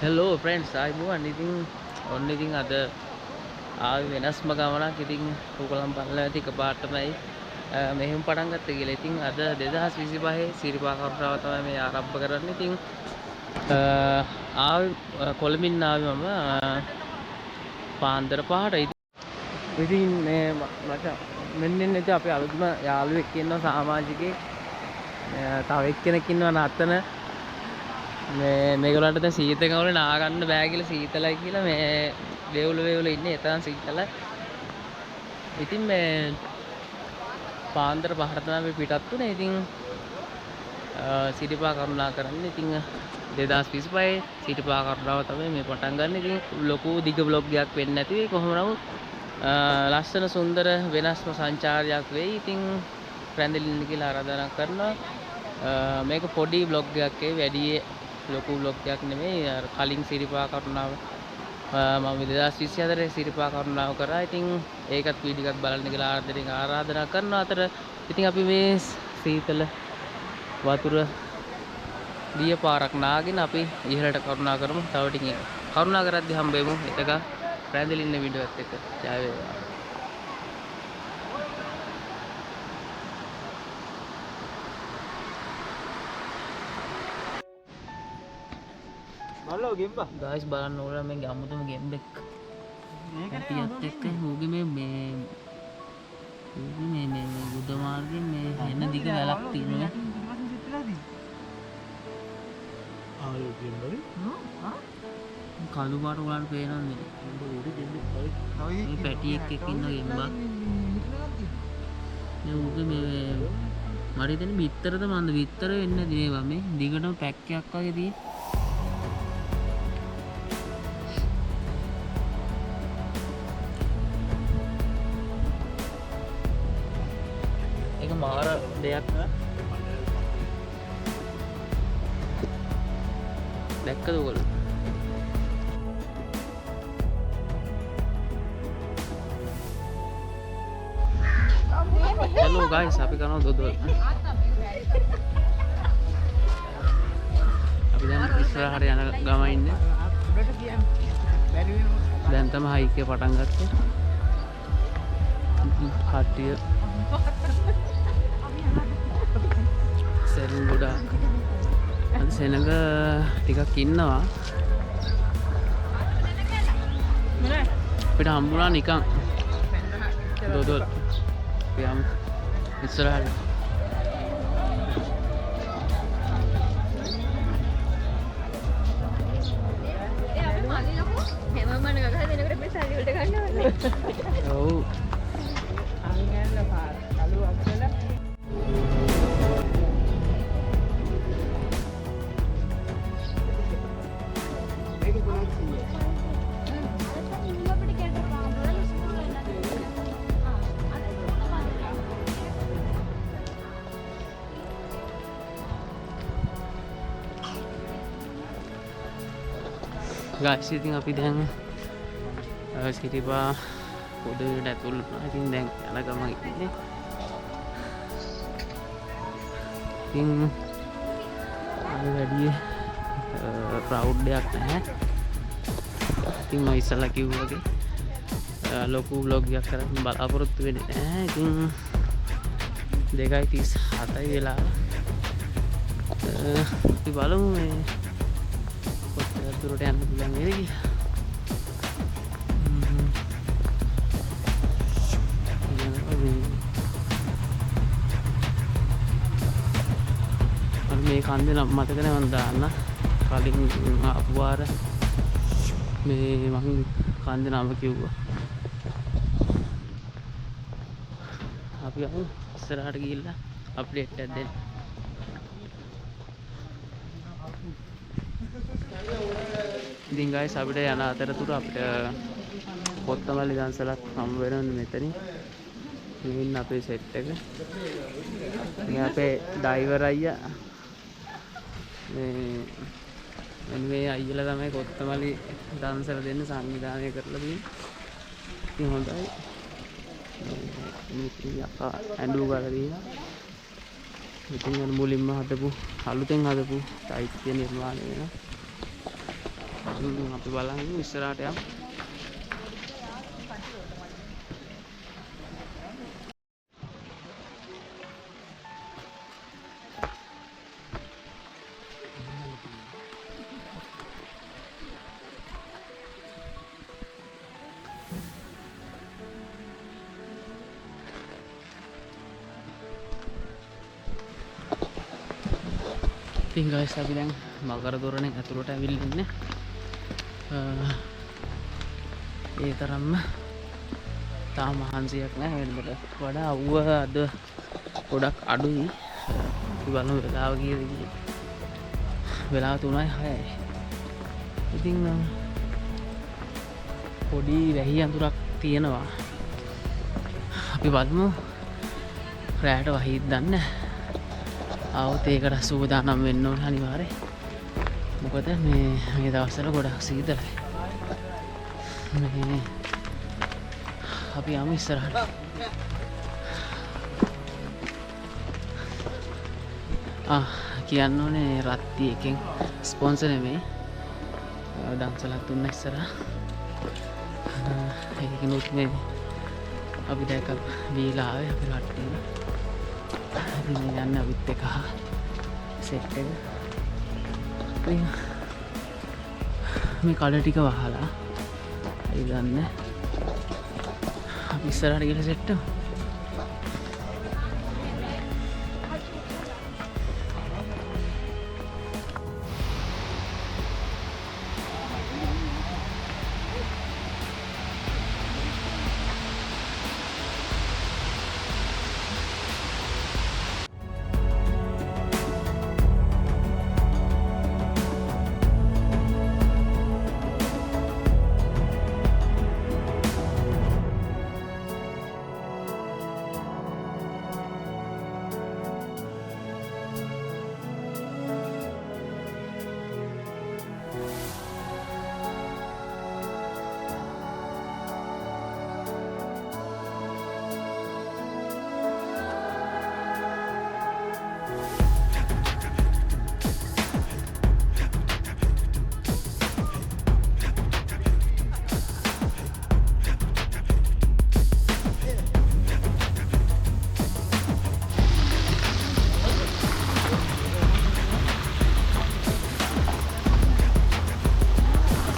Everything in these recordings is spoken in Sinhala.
Hello friends, ආයුබෝවන්. ඉතින් ඔන්න ඉතින් අද ආවේ වෙනස්ම ගමනක්. ඉතින් ඔයගොල්ලන් බලලා ඇති එකපාරටමයි මෙහෙම පටන් ගත්තේ කියලා. ඉතින් අද 2025 සිරිපා කරුණාව තමයි මේ ආරම්භ කරන්නේ. ඉතින් ආවේ කොළඹින් ආවේ මම පාන්දර 5ට. ඉතින් මේ මට මෙන්න ඉතින් අපි අලුත්ම යාළුවෙක් ඉන්නවා සමාජිකේ. තව එක්කෙනෙක් ඉන්නවා නත්තන. මේගොල්ලන්ට දැන් සීතල වල නා ගන්න බෑ කියලා සීතලයි කියලා මේ වේවුල ඉන්නේ. ඒ තරම් සීතලයි. ඉතින් මේ පාන්දර 5ට තමයි අපි පිටත් වුණේ. ඉතින් සිරිපා කරුණා කරන්නේ. ඉතින් 2025 සිරිපා කරුණාව තමයි මේ පටන් ගන්න. ඉතින් ලොකු දිග බ්ලොග් එකක් වෙන්නේ නැති වෙයි. කොහොම නමුත් ලස්සන සුන්දර වෙනස්ම සංචාරයක් වෙයි. ඉතින් රැඳෙලින්න කියලා ආරාධනා කරනවා. මේක පොඩි බ්ලොග් එකක් වැඩි ලොකු බ්ලොග් එකක් නෙමෙයි. කලින් සිරිපා කරුණාව මම 2024 සිරිපා කරුණාව කරා. ඉතින් ඒකත් වීඩියෝ එකක් බලන්න කියලා ආරාධනා කරනවා. අතර ඉතින් අපි මේ සීතල වතුර දිය පාරක් නාගෙන අපි ඉහළට කරුණා කරමු. තව ටිකකින් කරුණා කරද්දි හම්බෙමු. එතක රැඳෙලින්න වීඩියෝ එකත් එක්ක. ජය වේවා. බලෝ ගෙම්බා ගායිස් බලන්න ඕන මේ අමුතුම ගෙම්බෙක්. මේකට එක්ක ඌගේ මේ බුද්ධ මාර්ගයෙන් මේ එන දිග වැලක් තියෙනවා. ආලෝ ගෙම්බරි කළු පාට උලන් පේනවනේ. මේ පැටියෙක් එක්ක ඉන්න ගෙම්බා. මේ ඌගේ මේ මට හිතෙන්නේ බිත්තරද මන්ද බිත්තර වෙන්නේ නැති මේවා මේ දිගටම පැක් එකක් වගේ තියෙන. මාර දෙයක් දැක්කද ඔයගොල්ලෝ? hello guys අපි කරනවා දොදොල්. අපි දැන් ඉස්සරහට යන ගම ඉන්නේ. දැන් තමයි හයික් එක පටන් ගත්තේ. කට්ටිය සෙරුම් ගොඩක් අද සෙනඟ ටිකක් ඉන්නවා. අපිට හම්බුණා නිකන් දොදොල්. අපි යමු ඉස්සරහට. ඔව් guys ඉතින් අපි දැන් සිරිපා පොඩට ඇතුල් වුණා. ඉතින් දැන් යන ගමන් ඉන්නේ. ඉතින් වැඩි ක්‍රවුඩ් එකක් නැහැ. ඉතින් මම ඉස්සලා කිව්වා වගේ ලොකු vlog එකක් කරන්න බලාපොරොත්තු වෙන්නේ නැහැ. ඉතින් 2:37යි වෙලා. අපි බලමු මේ දුරට යන්න පුළුවන් වේද කියලා. මේ කන්දේ නම් මතක නැහැ මම දාන්න. කලින් ආපු වාර මේ මම කන්දේ නම කිව්වා. අපි යමු ඉස්සරහට ගිහිල්ලා අප්ඩේට් එකක් දෙන්න. ඉතින් guys අපිට යන අතරතුර අපිට කොත්තමල්ලි දන්සලක් හම්බ වෙනවා මෙතනින්. මේ ඉන්න අපේ සෙට් එක. මේ අපේ ඩ්‍රයිවර් අයියා. මේ අයියලා තමයි කොත්තමල්ලි දන්සල දෙන්න සංවිධානය කරලා තියෙන්නේ. ඉතින් හොඳයි. මේ යකා ඇඬු ගාලා දීලා. ඉතින් මුලින්ම හදපු අලුතෙන් හදපු චෛත්‍ය නිර්මාණය වෙනවා. අපි බලමු ඉස්සරහට යමු. ඉතින් guys අපි දැන් මකර තොරණේ ඇතුළට ඇවිල්ලා ඉන්නේ. ඒ තරම්ම තාම මහන්සියක් නැහැ වෙනකට වඩා අවුව අද ගොඩක් අඩුයි. අපි බලමු වෙලාව කීයද කියලා. වෙලාව 3:06යි. ඉතින් පොඩි වැහි අඳුරක් තියෙනවා. අපි බලමු රැයට වහිද්ද දන්නේ. ආවොත් ඒකට සූදානම් වෙන්න ඕනේ අනිවාර්යයෙන්. මොකද මේ දවස්වල ගොඩක් සීතලයි. මේ අපි යමු ඉස්සරහට. කියන්න ඕනේ රත්ති එකෙන් ස්පොන්සර් නෙමෙයි. ඩන්සලක් දුන්න ඉස්සරහ. ඒකිනුත් මේ අපි දැක්ක බීලා ආවේ අපි රට්ටේ. ඉතින් යන්න අපිත් එක සෙට් එක. මේ කඩ ටික වහලා අයි ගන්න. අපි ඉස්සරහට ගිහලා සෙට් එක.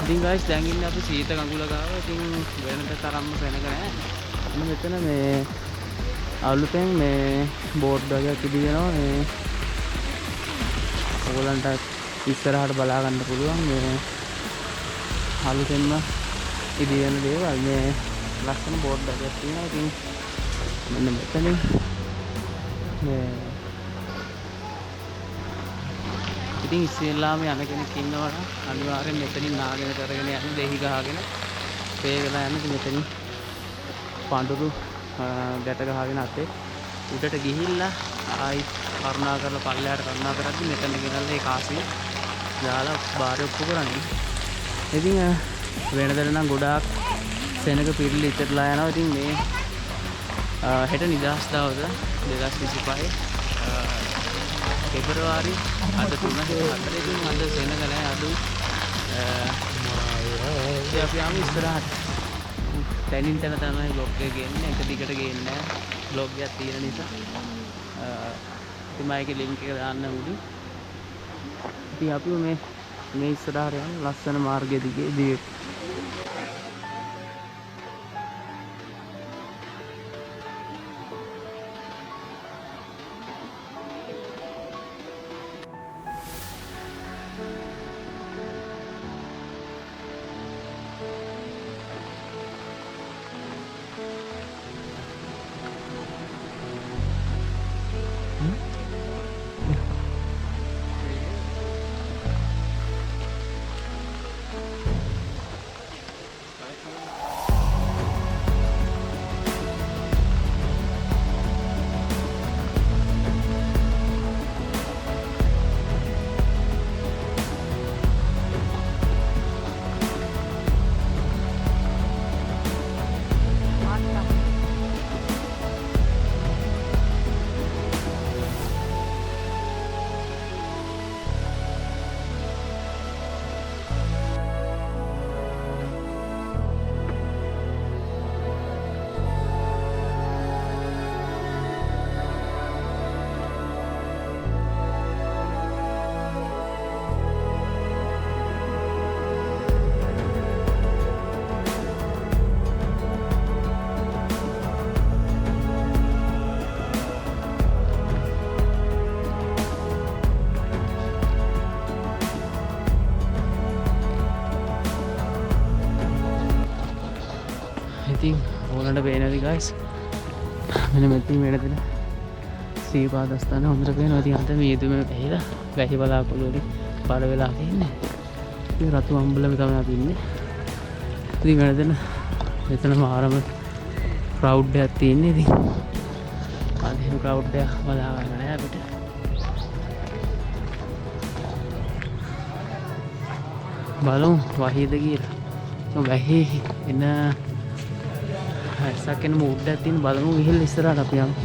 ඉතින් guys දැන් ඉන්නේ අපි සීත කඟුල ගාව. ඉතින් වෙනද තරම්ම සෙනග නැහැ. මෙතන මේ අලුතෙන් මේ බෝඩ් වගේක් ඉදිරියනවා. මේ ඕගලන්ට ඉස්සරහට බලා ගන්න පුළුවන් මේ අලුතෙන්ම ඉදිරියන දේවල්. මේ ලස්සන බෝඩ් වගේක් තියෙනවා. ඉතින් මෙන්න මෙතනින් මේ ඉතින් ඉස්සෙල්ලාම යන කෙනෙක් ඉන්නවා නම් අනිවාර්යෙන් මෙතනින් නාගෙන කරගෙන යන්න දෙහි ගහගෙන පේ වෙලා යන්න. මෙතනින් පඳුරු ගැට ගහගෙන අතේ උඩට ගිහිල්ලා ආයි කරුණා කරලා පල්ලෙහාට කරුණා කරද්දි මෙතන ගෙනල්ලා ඒ කාසිය දාලා බාරේ ඔප්පු කරන්නේ. ඉතින් වෙනදට නම් ගොඩාක් සෙනග පිරිලි ඉතරලා යනවා. ඉතින් මේ හෙට නිදහස් දවස 2025 පෙබරවාරි අද 3/4 ඉතින් අද සෙනග නැහැ අඩු. අපි යමු ඉස්සරහට. තැනින් තැන තමයි බ්ලොග් එක ගේන්නේ. එක දිගට ගේන්නේ නැහැ. බ්ලොග් එකක් තියෙන නිසා. ඉතින් මයිකේ ලින්ක් එක දාන්න උඩින්. ඉතින් අපි මේ ඉස්සරහට යන ලස්සන මාර්ගය දිගේ ඔයාලට පේනවද guys? මෙන්න මෙතන වෙන දෙන ශ්‍රී පාදස්ථාන හොඳට පේනවා. ඉතින් අද මේ යෙදුම ඇහිලා වැහි බලාකුළු වලින් පාර වෙලා තින්නේ. ඉතින් රතු අම්බලම තමයි අපි ඉන්නේ. ඉතින් වෙන දෙන මෙතන මාරම ක්‍රවුඩ් එකක් තියෙන්නේ. ඉතින් අද ක්‍රවුඩ් එක බලා ගන්න නෑ අපිට. බලමු වහිද කියලා. වැහි එන හැසක් එන මූඩ් එකක් තියෙන බලමු ගිහින් ඉස්සරහට අපි යමු.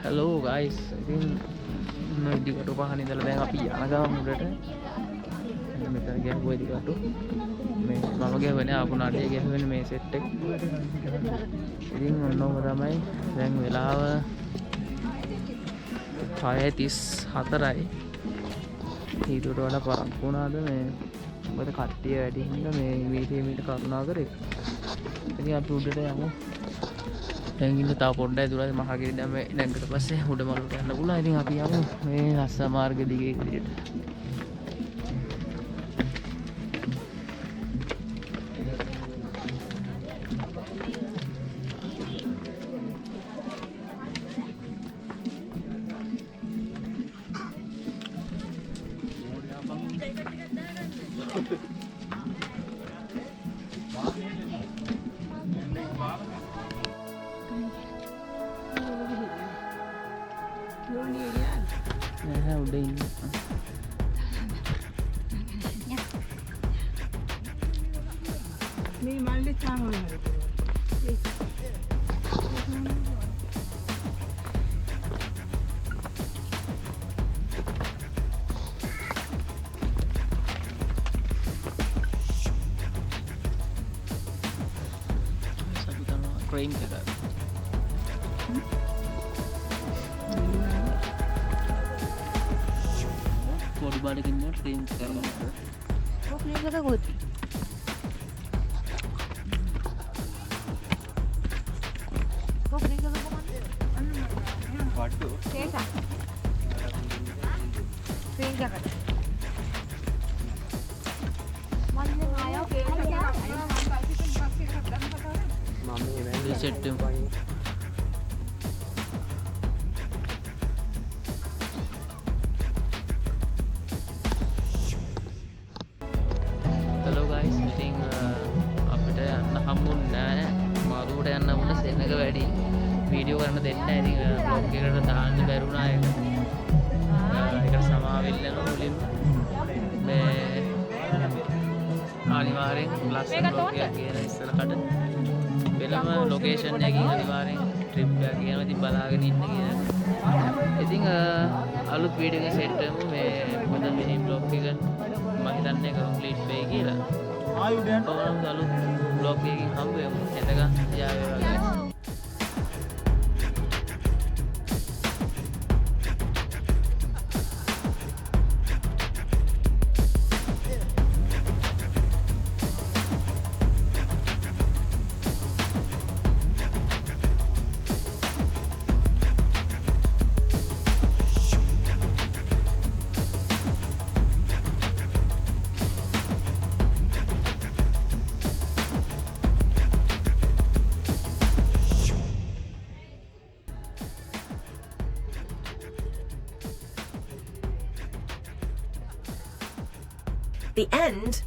Hello guys, ඉතින් ඉදිකට පහන ඉඳලා දැන් අපි යන ගමන් උඩට මෙතන ගැහුවා ඉදිකට මේ මම ගැහුවනේ ආපු නාට්‍ය ගැහුවනේ මේ සෙට් එක. ඉතින් ඔන්නෝම තමයි දැන් වෙලාව 6:34යි. ඊට වඩා පරක්කු වුණාද මේ මොකද කට්ටිය වැඩි හින්දා මේ වීඩියෝ කරුණා කරේ. ඉතින් අපි උඩට යමු. දැන් ඉන්න තව පොඩ්ඩයි දුරයි මහගිරි දැන් නැග්ගට පස්සේ උඩමළුවට යන්න පුළුවන්. ඉතින් අපි යමු මේ රස්ස මාර්ග දිගේ ඉදිරියට. Udah ini. මේ මල්ලේ තාම හරි. Sabutan cream kita. Body balikin mo cream sekarang. Oh, cream ka good. Oh, cream ka ba? Waduh. Kesa. Cream ka ka. Manne ayo kesa. Mami ini set tu. Hello guys, ඉතින් අපිට යන්න හම්බුන්නේ නැහැ. මාළුවට යන්න වුණ සෙනඟ වැඩි. වීඩියෝ කරන්න දෙන්නේ නැහැ. ඉතින් බ්ලොග් එකට දාන්න බැරුණා ඒක. ඒකට සමාවෙන්න මුලින්ම මේ අනිවාර්යෙන් ලස්සන බ්ලොග් එකක් කියන ඉස්සරහට වෙනම ලොකේෂන් එකකින් අනිවාර්යෙන් ට්‍රිප් එකක් කියනවා. ඉතින් බලාගෙන ඉන්න කියලා. ඉතින් අලුත් වීඩියෝ එක සෙට් කරමු මේ මොකද මේ බ්ලොග් එක මම හිතන්නේ කම්ප්ලීට් වෙයි කියලා. කොහොමද අලුත් බ්ලොග් එකකින් හම්බ වෙමු. එතක යා වේවා guys. The end